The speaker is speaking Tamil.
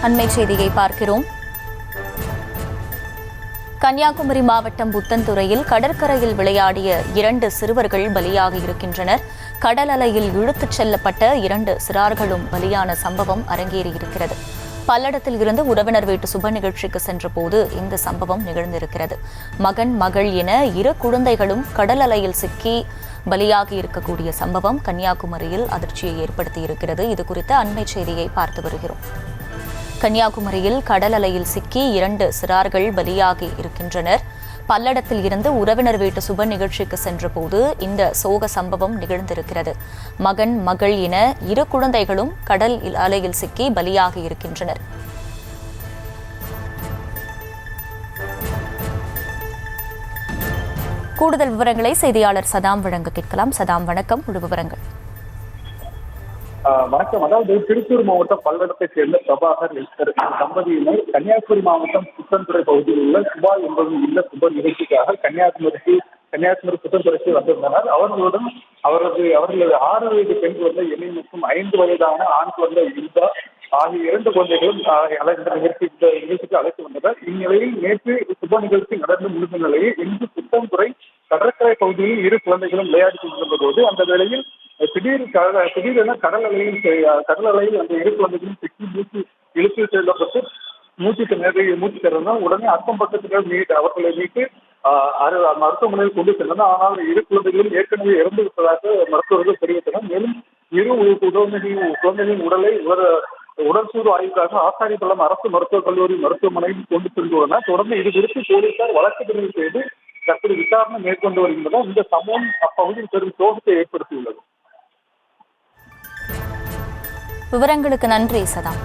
அண்மை செய்தியை பார்க்கிறோம். கன்னியாகுமரி மாவட்டம் புத்தன்துறையில் கடற்கரையில் விளையாடிய 2 சிறுவர்கள் பலியாகி இருக்கின்றனர். கடல் அலையில் இழுத்துச் செல்லப்பட்ட 2 சிறார்களும் பலியான சம்பவம் அரங்கேறியிருக்கிறது. பல்லடத்தில் இருந்து உறவினர் வீட்டு சுப நிகழ்ச்சிக்கு சென்றபோது இந்த சம்பவம் நிகழ்ந்திருக்கிறது. மகன், மகள் என 2 குழந்தைகளும் கடல் அலையில் சிக்கி பலியாகி இருக்கக்கூடிய சம்பவம் கன்னியாகுமரியில் அதிர்ச்சியை ஏற்படுத்தியிருக்கிறது. இது குறித்த அண்மை செய்தியை பார்த்து வருகிறோம். கன்னியாகுமரியில் கடல் அலையில் சிக்கி 2 சிறார்கள் பலியாகி இருக்கின்றனர். பல்லடத்தில் இருந்து உறவினர் வீட்டு சுப நிகழ்ச்சிக்கு சென்றபோது இந்த சோக சம்பவம் நிகழ்ந்திருக்கிறது. மகன், மகள் என 2 குழந்தைகளும் கடல் அலையில் சிக்கி பலியாகி இருக்கின்றனர். கூடுதல் விவரங்களை செய்தியாளர் சதாம் வழங்க கேட்கலாம். சதாம், வணக்கம். முழு விவரங்கள். வணக்கம். அதாவது திருப்பூர் மாவட்டம் பல்லடத்தை சேர்ந்த பிரபாகர் தம்பதியினர் கன்னியாகுமரி மாவட்டம் புத்தன்துறை பகுதியில் உள்ள சுபா என்பது இந்த சுப நிகழ்ச்சிக்காக கன்னியாகுமரி புத்தன்துறைக்கு வந்திருந்தனர். அவர்களது 6 வயது பெண் குழந்தை எண்ணெய் மற்றும் 5 வயதான ஆண் குழந்தை இந்தா ஆகிய 2 குழந்தைகளும் இந்த நிகழ்ச்சிக்கு அழைத்து வந்தனர். இந்நிலையில் நேற்று சுப நிகழ்ச்சி நடந்து முடிந்த நிலையில் இன்று புத்தன்துறை கடற்கரை பகுதியில் 2 குழந்தைகளும் விளையாடி கொண்டிருந்த போது அந்த வேளையில் திடீரென கடல் அலையில் அந்த 2 குழந்தைகளும் சிக்கி இழுத்து செல்லப்பட்டு மூச்சு திறந்தால் உடனே அக்கம் பக்கத்தினர் அவர்களை மீட்டு மருத்துவமனையில் கொண்டு சென்றனர். ஆனால் 2 குழந்தைகளும் ஏற்கனவே இறந்து விட்டதாக மருத்துவர்கள் தெரிவித்தனர். மேலும் 2 குழந்தைகளின் உடலை உடற்கூறு ஆய்வுக்காக ஆசாரிப்பள்ளம் அரசு மருத்துவக் கல்லூரி மருத்துவமனையில் கொண்டு சென்றுள்ளனர். தொடர்ந்து இது குறித்து போலீசார் வழக்கு பதிவு செய்து தற்போது விசாரணை மேற்கொண்டு வருகின்றனர். இந்த சம்பவம் அப்பகுதியில் பெரும் சோகத்தை ஏற்படுத்தியுள்ளது. விவரங்களுக்கு நன்றி சதாம்.